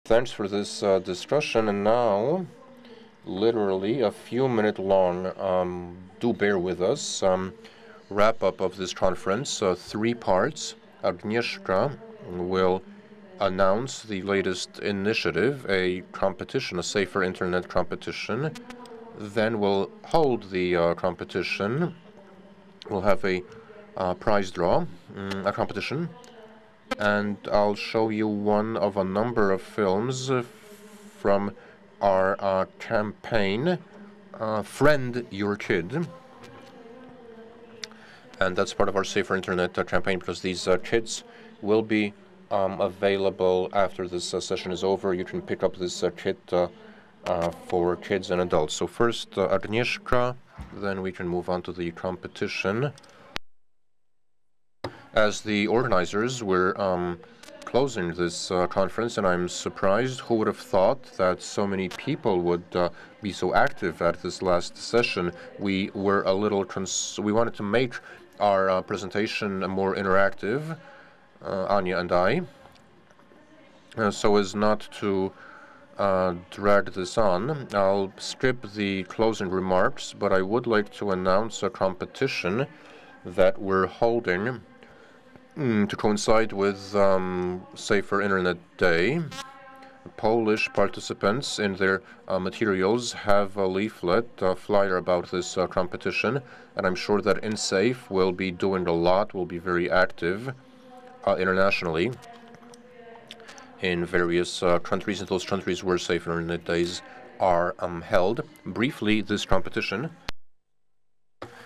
Thanks for this discussion, and now, literally a few minutes long, do bear with us, wrap-up of this conference, 3 parts. Agnieszka will announce the latest initiative, a competition, a safer internet competition. Then we'll hold the competition. We'll have a prize draw, a competition. And I'll show you one of a number of films from our campaign, Friend Your Kid. And that's part of our Safer Internet campaign, because these kits will be available after this session is over. You can pick up this kit for kids and adults. So first, Agnieszka, then we can move on to the competition. As the organizers, we're closing this conference, and I'm surprised. Who would have thought that so many people would be so active at this last session? We were a little we wanted to make our presentation more interactive, Anya and I, so as not to drag this on. I'll skip the closing remarks, but I would like to announce a competition that we're holding to coincide with Safer Internet Day. Polish participants in their materials have a leaflet, a flyer about this competition, and I'm sure that InSafe will be doing a lot, will be very active internationally in various countries, in those countries where Safer Internet Days are held. Briefly, this competition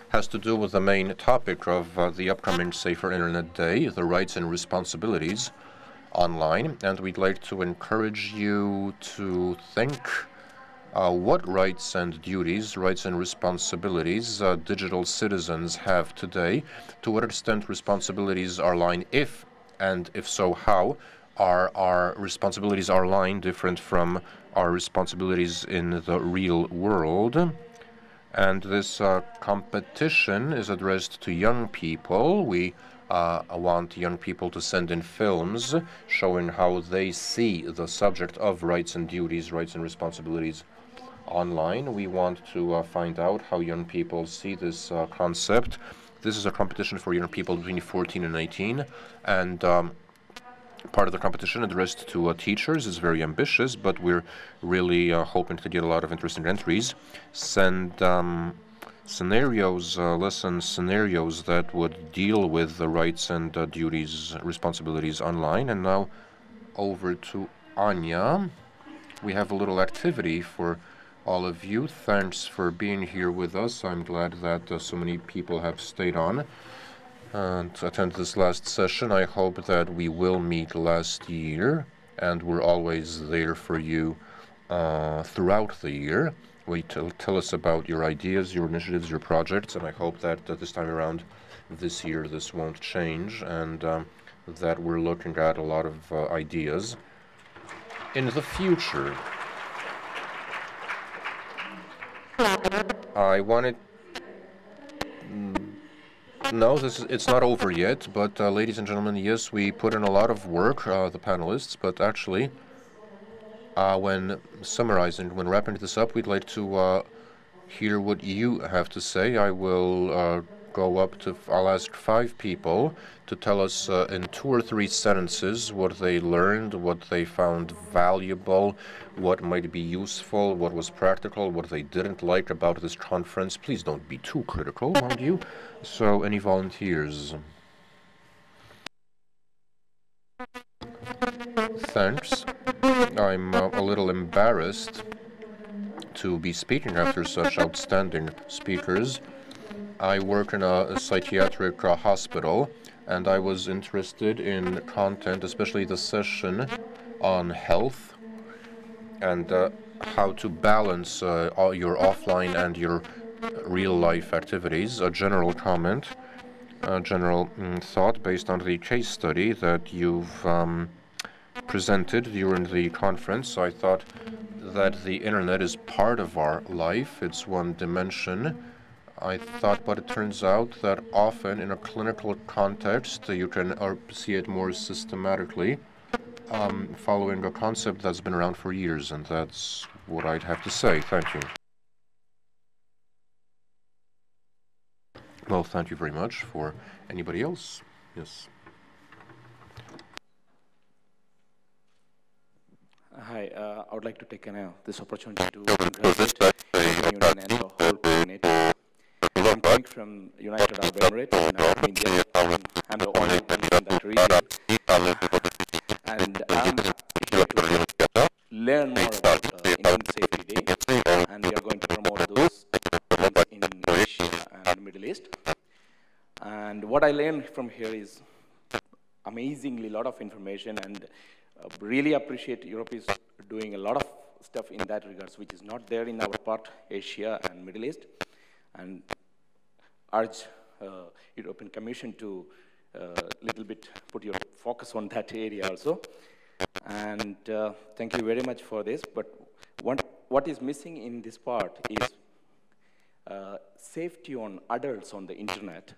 has to do with the main topic of the upcoming Safer Internet Day, the rights and responsibilities online. And we'd like to encourage you to think what rights and duties, rights and responsibilities digital citizens have today, to what extent responsibilities are lying, if so, how are our responsibilities are lying different from our responsibilities in the real world. And this competition is addressed to young people. We want young people to send in films showing how they see the subject of rights and duties, rights and responsibilities online. We want to find out how young people see this concept. This is a competition for young people between 14 and 18, and part of the competition addressed to teachers is very ambitious, but we're really hoping to get a lot of interesting entries. Send scenarios, lesson scenarios that would deal with the rights and duties, responsibilities online. And now over to Anya. We have a little activity for all of you. Thanks for being here with us. I'm glad that so many people have stayed on and attend this last session. I hope that we will meet last year, and we're always there for you throughout the year. Tell us about your ideas, your initiatives, your projects, and I hope that this time around, this year, this won't change, and that we're looking at a lot of ideas in the future. I wanted No, it's not over yet, but ladies and gentlemen, yes, we put in a lot of work, the panelists, but actually, when summarizing, when wrapping this up, we'd like to hear what you have to say. I will I'll ask 5 people to tell us in 2 or 3 sentences what they learned, what they found valuable, what might be useful, what was practical, what they didn't like about this conference. Please don't be too critical, mind you. So, any volunteers? Thanks. I'm a little embarrassed to be speaking after such outstanding speakers. I work in a psychiatric hospital, and I was interested in content, especially the session on health and how to balance all your offline and your real-life activities. A general comment, a general thought based on the case study that you've presented during the conference. I thought that the internet is part of our life. It's one dimension. I thought, but it turns out that often in a clinical context, you can see it more systematically. following a concept that's been around for years, and that's what I'd have to say. Thank you. Well, thank you very much. For anybody else? Yes. Hi, I would like to take this opportunity to congratulate the Union and the whole coordinator. I'm coming from United Arab Emirates in India. I'm the only one in that region. And I'm here to learn more about Indian Safety Day. And we are going to promote those things in Asia and Middle East. And what I learned from here is amazingly a lot of information, and really appreciate Europe is doing a lot of stuff in that regards, which is not there in our part, Asia and Middle East, and urge European Commission to little bit put your focus on that area also. And thank you very much for this. But what is missing in this part is safety on adults on the internet,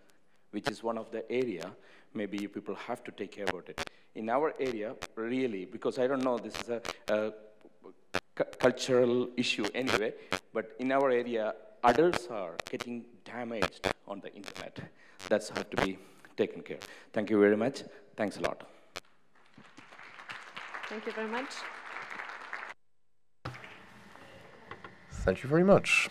which is one of the area maybe you people have to take care about it. In our area, really, because I don't know, this is a cultural issue anyway, but in our area, adults are getting damaged on the internet. That's have to be taken care. Thank you very much. Thanks a lot. Thank you very much. Thank you very much.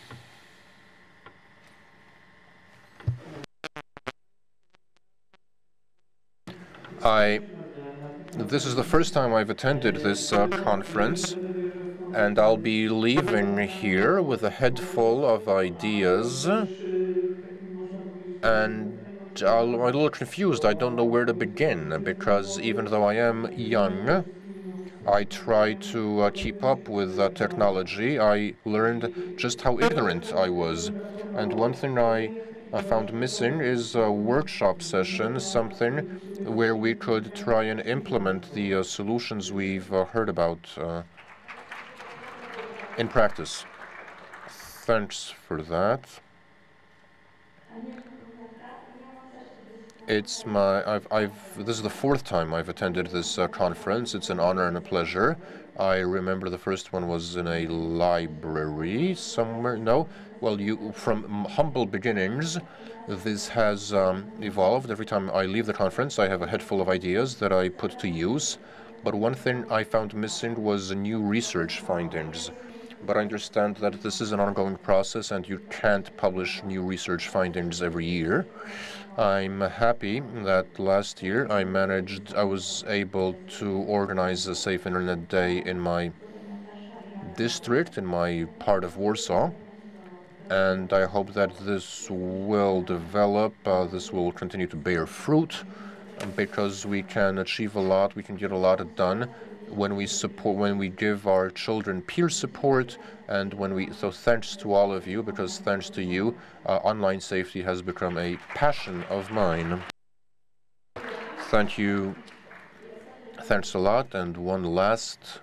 This is the first time I've attended this conference, and I'll be leaving here with a head full of ideas, and I'm a little confused. I don't know where to begin, because even though I am young, I try to keep up with technology. I learned just how ignorant I was, and one thing I found missing is a workshop session, something where we could try and implement the solutions we've heard about in practice. Thanks for that. This is the fourth time I've attended this conference. It's an honor and a pleasure. I remember the first one was in a library somewhere. No? Well, from humble beginnings, this has evolved. Every time I leave the conference, I have a head full of ideas that I put to use. But one thing I found missing was new research findings. But I understand that this is an ongoing process, and you can't publish new research findings every year. I'm happy that last year I was able to organize a Safe Internet Day in my district, in my part of Warsaw. And I hope that this will develop, this will continue to bear fruit, because we can achieve a lot, we can get a lot done when we give our children peer support, and so thanks to all of you, because thanks to you, online safety has become a passion of mine. Thank you. Thanks a lot. And one last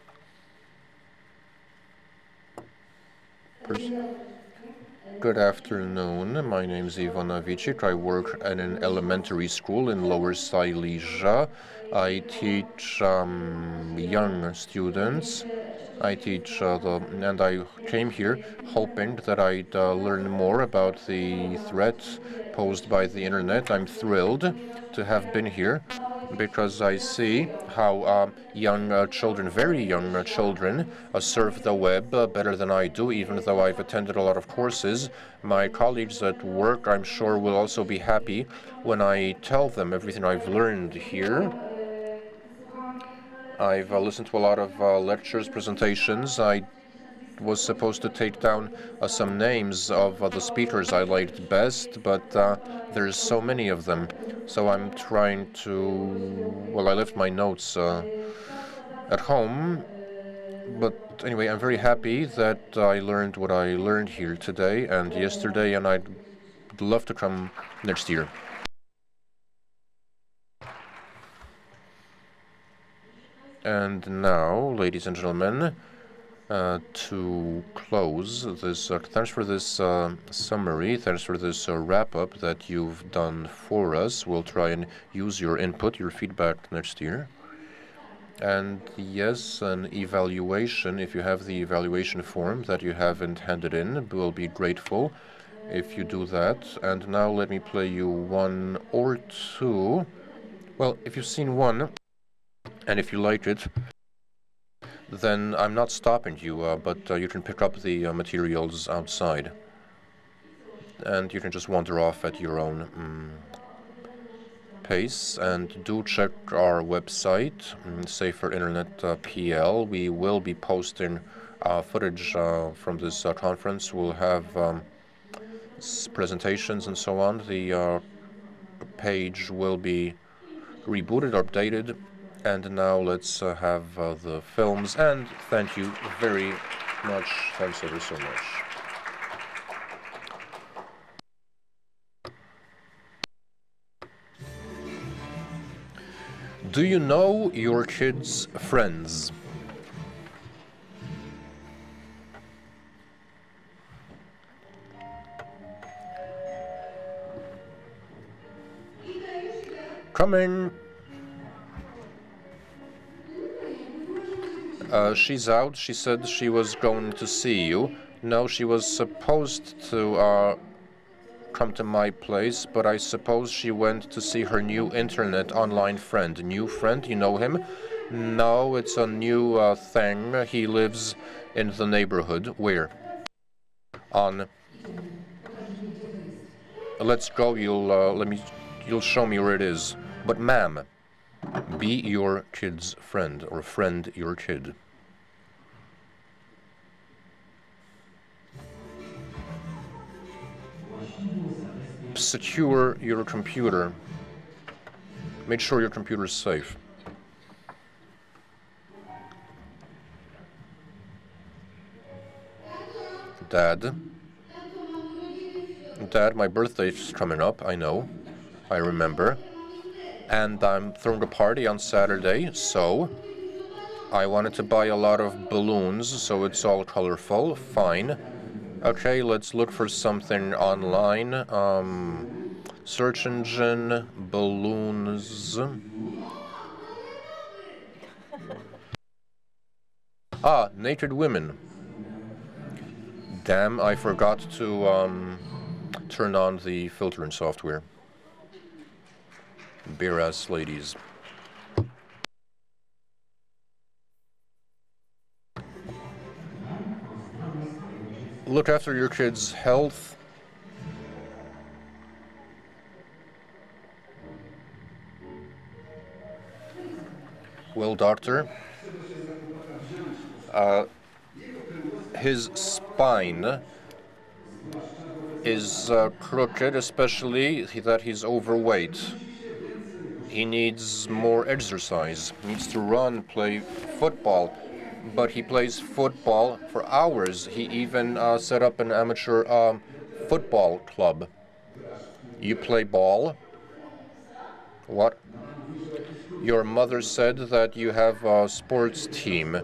person. Good afternoon. My name is Ivan Avicik. I work at an elementary school in Lower Silesia. I teach young students. I teach and I came here hoping that I'd learn more about the threat posed by the internet. I'm thrilled to have been here, because I see how young children, very young children, surf the web better than I do, even though I've attended a lot of courses. My colleagues at work, I'm sure, will also be happy when I tell them everything I've learned here. I've listened to a lot of lectures, presentations. I was supposed to take down some names of the speakers I liked best, but there's so many of them. So I'm trying to, I left my notes at home. But anyway, I'm very happy that I learned what I learned here today and yesterday, and I'd love to come next year. And now, ladies and gentlemen, to close this, thanks for this summary, thanks for this wrap-up that you've done for us. We'll try and use your input, your feedback next year. And yes, an evaluation, if you have the evaluation form that you haven't handed in, we'll be grateful if you do that. And now let me play you one or two. Well, if you've seen one, and if you like it, then I'm not stopping you, but you can pick up the materials outside. And you can just wander off at your own pace. And do check our website, Safer Internet PL. We will be posting footage from this conference. We'll have presentations and so on. The page will be rebooted, updated, and now let's have the films. And thank you very much. Thanks ever so much. Do you know your kids' friends? Coming. She's out. She said she was going to see you. No, she was supposed to come to my place, but I suppose she went to see her new internet online friend. New friend? You know him? No, it's a new thing. He lives in the neighborhood. Where? On. Let's go. You'll show me where it is. But ma'am, be your kid's friend, or friend your kid. Secure your computer. Make sure your computer is safe. Dad, my birthday's coming up, I know. I remember. And I'm throwing a party on Saturday, so I wanted to buy a lot of balloons, so it's all colorful. Fine. Okay, let's look for something online. Search engine, balloons. Ah, naked women. Damn, I forgot to turn on the filtering software. Bare-ass ladies. Look after your kids' health. Well, doctor, his spine is crooked, especially that he's overweight. He needs more exercise. He needs to run, play football. But he plays football for hours. He even set up an amateur football club. You play ball? What? Your mother said that you have a sports team.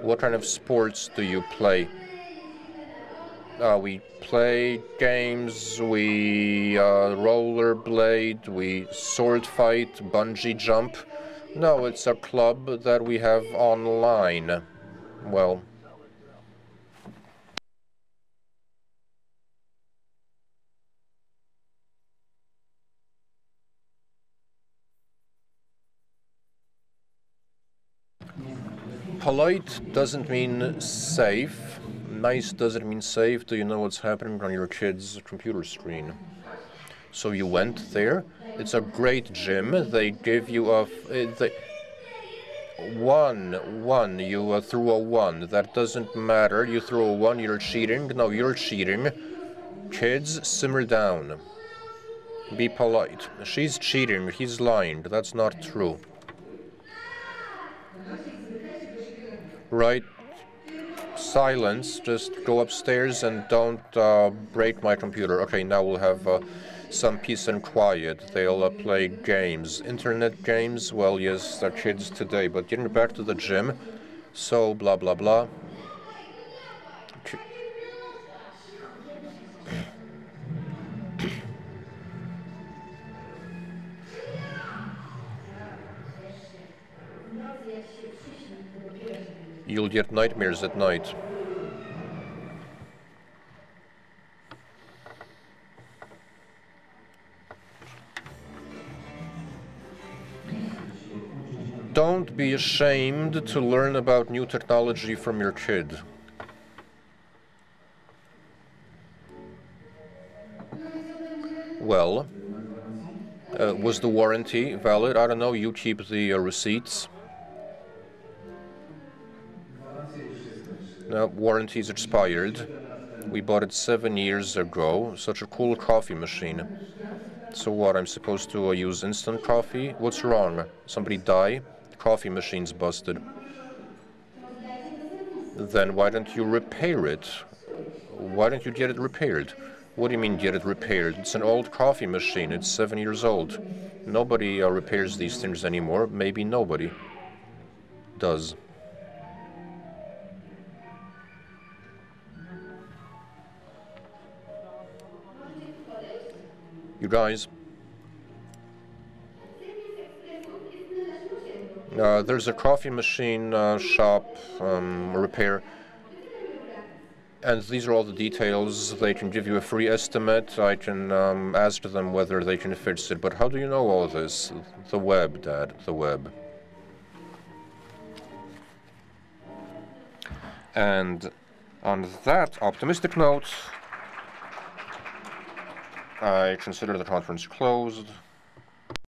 What kind of sports do you play? We play games, we rollerblade, we sword fight, bungee jump. No, it's a club that we have online. Well, polite doesn't mean safe. Nice doesn't mean safe. Do you know what's happening on your kid's computer screen? So you went there. It's a great gym. They give you a... One. You threw a 1. That doesn't matter. You threw a 1, you're cheating. No, you're cheating. Kids, simmer down. Be polite. She's cheating. He's lying. That's not true. Right? Silence. Just go upstairs and don't break my computer. Okay, now we'll have some peace and quiet. They'll play games. Internet games? Well, yes, they're kids today. But getting back to the gym, so blah, blah, blah. You'll get nightmares at night. Don't be ashamed to learn about new technology from your kid. Well, was the warranty valid? I don't know, you keep the receipts. No, warranty's expired. We bought it 7 years ago. Such a cool coffee machine. So what, I'm supposed to use instant coffee? What's wrong? Somebody die? Coffee machine's busted. Then why don't you repair it? Why don't you get it repaired? What do you mean get it repaired? It's an old coffee machine. It's 7 years old. Nobody repairs these things anymore. Maybe nobody does. You guys. There's a coffee machine shop repair, and these are all the details. They can give you a free estimate. I can ask them whether they can fix it. But how do you know all this? The web, Dad, the web. And on that optimistic note, I consider the conference closed.